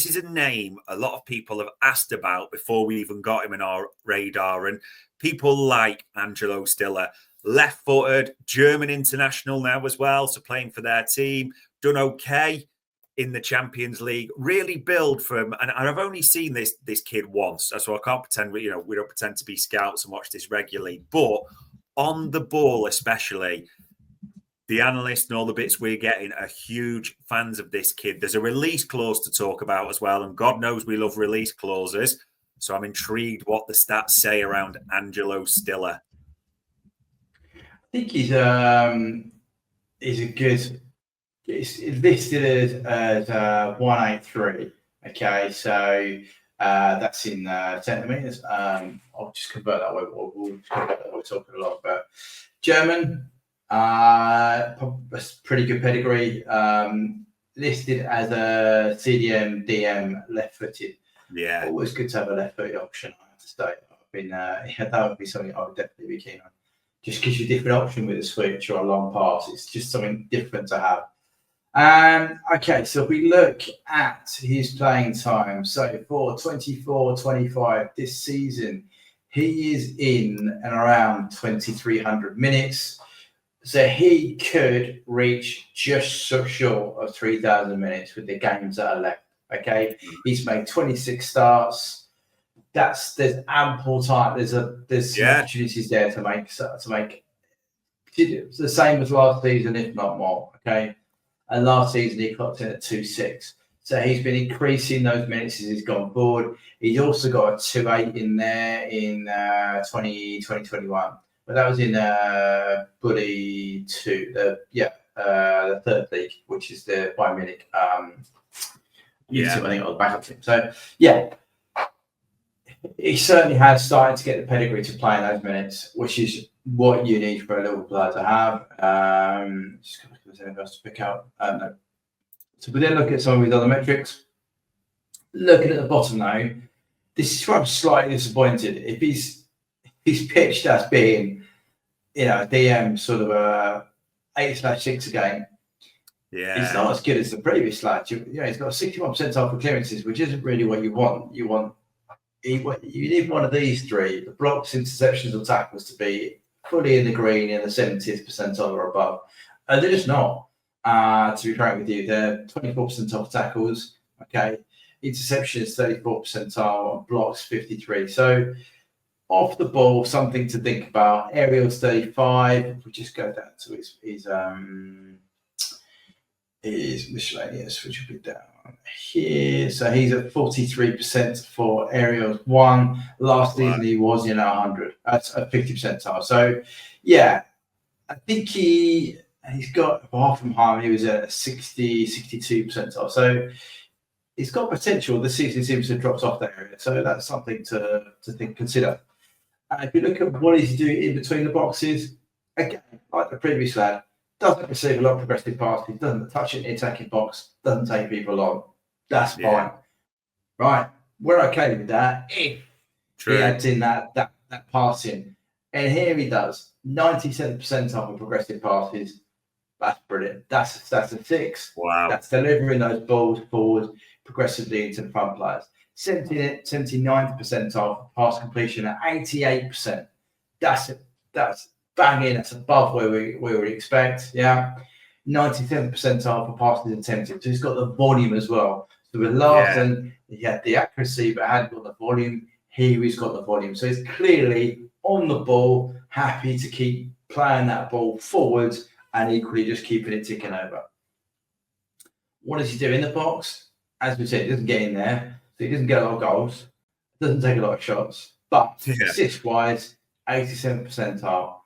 is a name a lot of people have asked about before we even got him in our radar. And people like Angelo Stiller, left-footed, German international now as well, so playing for their team, done okay in the Champions League, really build from, and I've only seen this kid once, so I can't pretend we don't pretend to be scouts and watch this regularly, but on the ball especially, the analysts and all the bits we're getting are huge fans of this kid. There's a release clause to talk about as well, and God knows we love release clauses, so I'm intrigued what the stats say around Angelo Stiller. I think he's a good. It's listed as 183. Okay, so that's in centimeters. I'll just convert that way. We'll convert that. We're talking a lot about German. Pretty good pedigree. Listed as a CDM DM left-footed. Yeah, always good to have a left-footed option. I have to say, that would be something I would definitely be keen on. Just gives you a different option with a switch or a long pass. It's just something different to have. Okay, so if we look at his playing time, so for 24-25 this season, he is in and around 2,300 minutes. So he could reach just so short of 3,000 minutes with the games that are left. Okay, he's made 26 starts. There's ample time. There's opportunities there to make the same as last season, if not more. Okay. And last season, he clocked in at 2.6. So he's been increasing those minutes as he's gone forward. He's also got a 2.8 in there in 2021. But that was in Buddy 2, the third league, which is the Bayern Munich. I think, on the backup team. So, yeah, he certainly has started to get the pedigree to play in those minutes, which is what you need for a Liverpool player to have. Just going to look if there's anything else to pick out. No. So we then look at some of his other metrics. Looking at the bottom now, this is where I'm slightly disappointed. If he's pitched as being, DM sort of a 8/6 a game, it's not as good as the previous lad. He's got 61% off for clearances, which isn't really what you want. You need one of these three: the blocks, interceptions, or tackles to be fully in the green in the 70th percentile or above. They're just not. To be frank with you, they're 24% off tackles. Okay, interceptions 34 percentile, blocks 53. So off the ball, something to think about. Aerials 35. If we just go down to his miscellaneous, which will be down here. So he's at 43% for aerials. Last season he was 100. That's a 50 percentile. So yeah, I think he's got apart from harm. He was at 62 percentile. So he's got potential. This season seems to have dropped off that area. So that's something to consider. If you look at what he's doing in between the boxes, again, like the previous lad, doesn't receive a lot of progressive passes, doesn't touch it in the attacking box, doesn't take people on. That's fine. Right. We're okay with that if he adds in that passing. And here he does. 97% off of progressive passes. That's brilliant. That's a 6. Wow. That's delivering those balls forward progressively into the front players. 79% off pass completion at 88%. That's banging. That's above where we would expect. Yeah. 97% off for passes attempted. So he's got the volume as well. So with Larson, he had the accuracy, but hadn't got the volume. Here he's got the volume. So he's clearly on the ball, happy to keep playing that ball forward and equally just keeping it ticking over. What does he do in the box? As we said, he doesn't get in there. So he doesn't get a lot of goals. Doesn't take a lot of shots. But assist-wise, 87 percentile.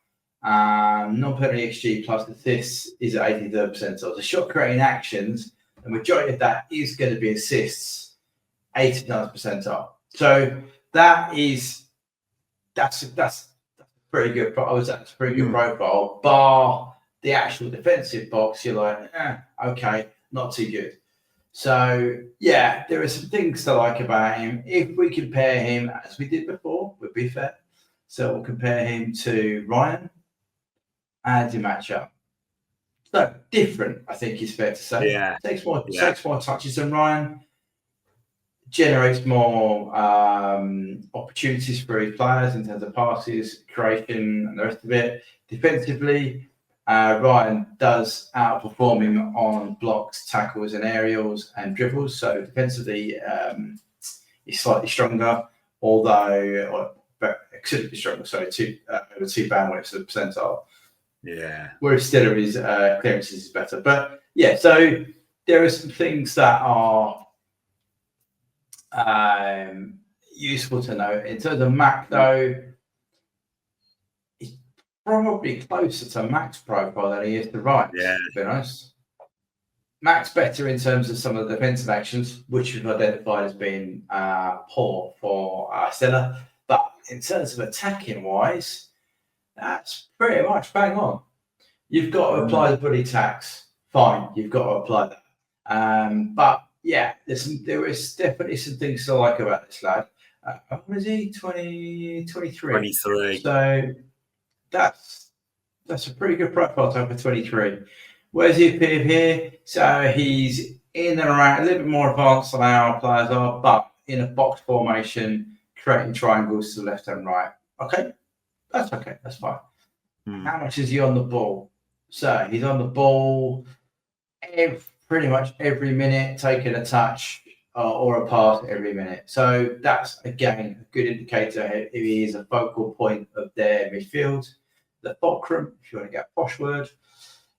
Non-penalty XG plus assists is at 83rd percentile. The shot creating actions, the majority of that is going to be assists, 89th percentile. So that's pretty good. That's a pretty good profile. Bar the actual defensive box, you're like, okay, not too good. So yeah, there are some things to like about him. If we compare him as we did before, would be fair. So we'll compare him to Ryan and your matchup. So different, I think is fair to say. Yeah. Takes more touches than Ryan. generates more opportunities for his players in terms of passes, creation, and the rest of it. Defensively, Ryan does outperform him on blocks, tackles, and aerials and dribbles. So defensively, he's slightly stronger, although could be stronger. Sorry, over 2 bandwidths of percentile. Yeah. Whereas Stiller is clearances is better. But yeah, so there are some things that are useful to know. In terms of Mac, though, he's probably closer to Mac's profile than he is to Ryan's, to be honest. Mac's better in terms of some of the defensive actions, which we've identified as being poor for Stiller. But in terms of attacking wise, that's pretty much bang on. You've got to apply the buddy tax. Fine, you've got to apply that. But yeah, there is definitely some things to like about this lad. What is he? 23. 23. So that's a pretty good profile time for 23. Where's he appeared here? So he's in and around, a little bit more advanced than our players are, but in a box formation, creating triangles to the left and right. Okay, that's okay. That's fine. How much is he on the ball? So he's on the ball pretty much every minute, taking a touch or a pass every minute. So that's, again, a good indicator if he is a focal point of their midfield. The fulcrum, if you want to get a posh word.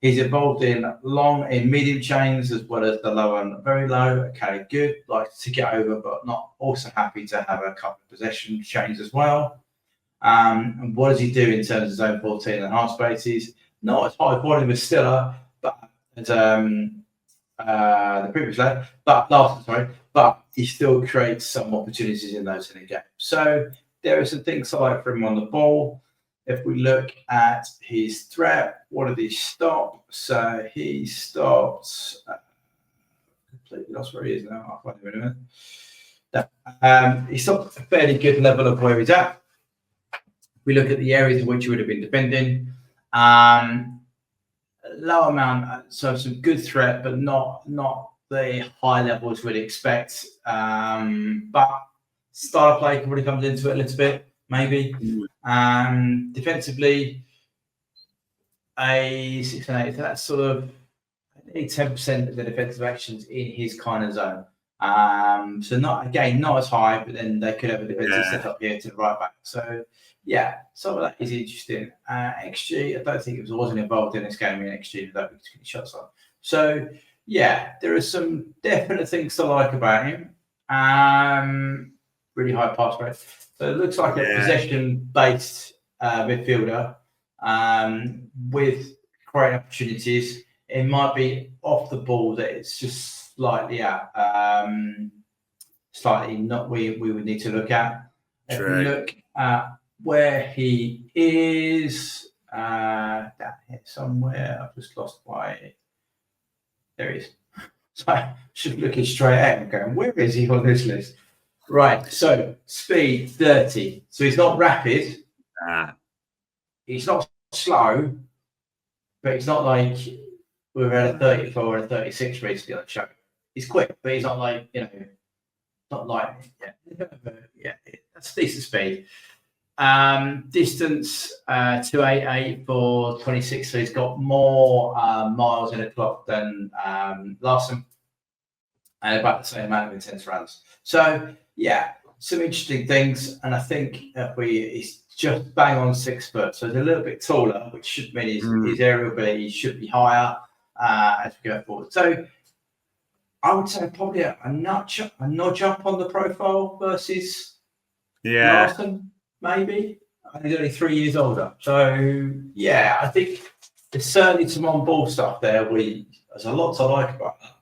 He's involved in medium chains as well as the low and very low. Okay, good. Likes to get over, but not also happy to have a couple of possession chains as well. And what does he do in terms of zone 14 and half spaces? Not as high volume as Stiller, but as the previous lad, but he still creates some opportunities in those in the game. So there are some things I like for him on the ball. If we look at his threat, what did he stop? So he stopped. Completely lost where he is now. I'll find him in a minute. He stopped a fairly good level of where he's at. We look at the areas in which he would have been defending. Low amount, so some good threat, but not the high levels we'd expect. But style of play probably comes into it a little bit, maybe. Defensively, a 6 and 8. So that's sort of 10% of the defensive actions in his kind of zone. So not as high, but then they could have a defensive set up here to the right back. So yeah, some of that is interesting. XG, I don't think it wasn't involved in this game in XG. I don't think it's shots on. So yeah, there are some definite things to like about him. Really high pass rate. So it looks like a possession-based midfielder with great opportunities. It might be off the ball that it's just slightly not we would need to look at. If we look at where he is, down here somewhere, I've just lost my. There he is. So I should be looking straight at him, going, where is he on this list? Right, so speed 30. So he's not rapid. He's not slow, but he's not like we've had a 34 or a 36 recently on the show. He's quick, but he's not like, not lightning. Yeah, that's decent speed. Distance 288 for 26, so he's got more miles in a clock than Larson, and about the same amount of intense runs. So yeah, some interesting things, and I think he's just bang on 6 foot, so he's a little bit taller, which should mean his aerial ability should be higher as we go forward. So I would say probably a notch up on the profile versus Larson, maybe. I think he's only 3 years older. So yeah, I think there's certainly some on-ball stuff there. There's a lot to like about that.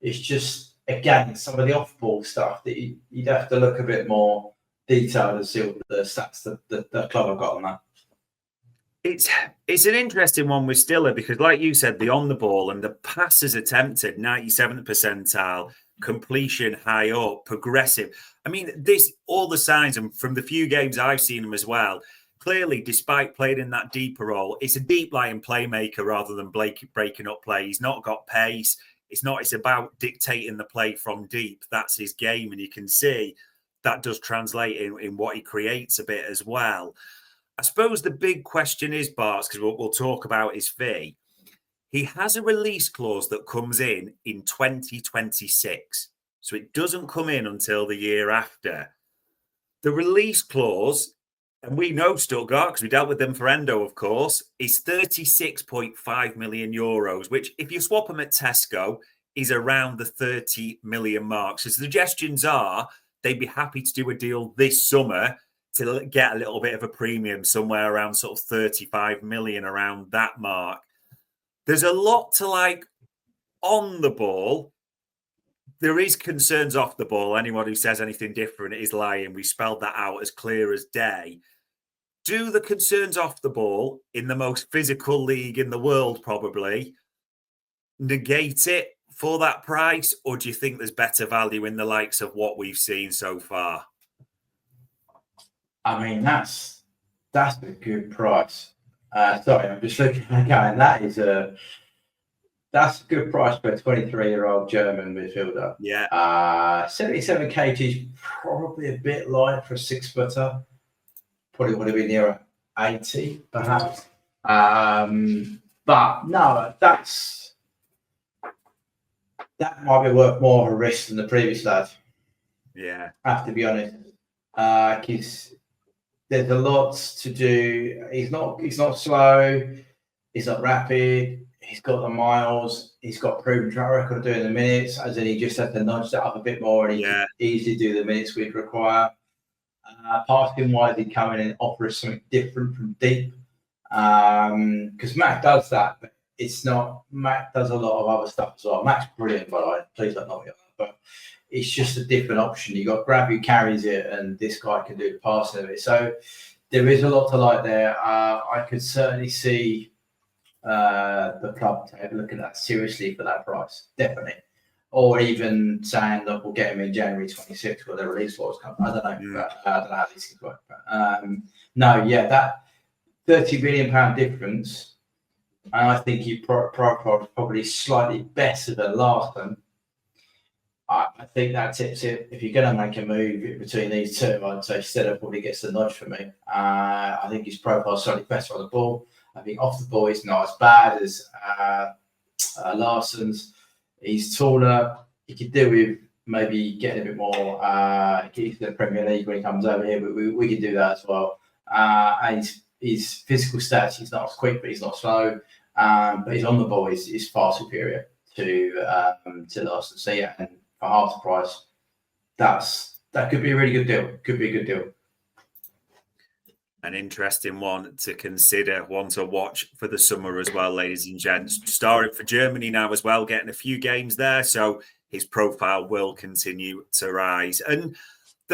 It's just, again, some of the off-ball stuff that you'd have to look a bit more detailed and see what the stats the club have got on that. It's an interesting one with Stiller because, like you said, the on the ball and the passes attempted, 97th percentile, completion high up, progressive. I mean, all the signs, and from the few games I've seen him as well, clearly, despite playing in that deeper role, it's a deep lying playmaker rather than breaking up play. He's not got pace. It's not. It's about dictating the play from deep. That's his game, and you can see that does translate in what he creates a bit as well. I suppose the big question is, Bart, because we'll talk about his fee. He has a release clause that comes in 2026. So it doesn't come in until the year after. The release clause, and we know Stuttgart, because we dealt with them for Endo, of course, is 36.5 million euros, which if you swap them at Tesco, is around the 30 million mark. So suggestions are they'd be happy to do a deal this summer to get a little bit of a premium, somewhere around sort of 35 million, around that mark. There's a lot to like on the ball. There is concerns off the ball. Anyone who says anything different is lying. We spelled that out as clear as day. Do the concerns off the ball in the most physical league in the world probably negate it for that price? Or do you think there's better value in the likes of what we've seen so far? I mean, that's a good price. Sorry, I'm just looking again. That's a good price for a 23-year-old German midfielder. Yeah. 77 kg is probably a bit light for a 6-footer. Probably would have been near 80, perhaps. But no, that might be worth more of a risk than the previous lad. Yeah. I have to be honest. Because there's a lot to do. He's not slow. He's not rapid. He's got the miles. He's got proven track record of doing the minutes. As in, he just had to nudge that up a bit more, and he can easily do the minutes we'd require. Passing wise, he'd come in and offer us something different from deep. Because Mac does that, but it's not. Mac does a lot of other stuff as well. Mac's brilliant, by the way. Please don't know me, but it's just a different option. You got Grab who carries it, and this guy can do the passing of it. So there is a lot to like there. I could certainly see the club looking at that seriously for that price, definitely. Or even saying that we'll get him in January 26 where the release laws come. I don't know, but I don't know how these things work. But, that £30 million difference, and I think he probably slightly better than last time. I think that tips it. If you're going to make a move between these two, I'd say Stiller probably gets the nudge for me. I think his profile is slightly better on the ball. I think off the ball, he's not as bad as Larsson's. He's taller. He could do with maybe getting a bit more key to the Premier League when he comes over here, but we can do that as well. And his physical stats, he's not as quick, but he's not slow. But he's on the ball, he's far superior to Larsson. So yeah, and for half the price, that could be a really good deal. Could be a good deal. An interesting one to consider, one to watch for the summer as well, ladies and gents. Starring for Germany now as well, getting a few games there. So his profile will continue to rise. And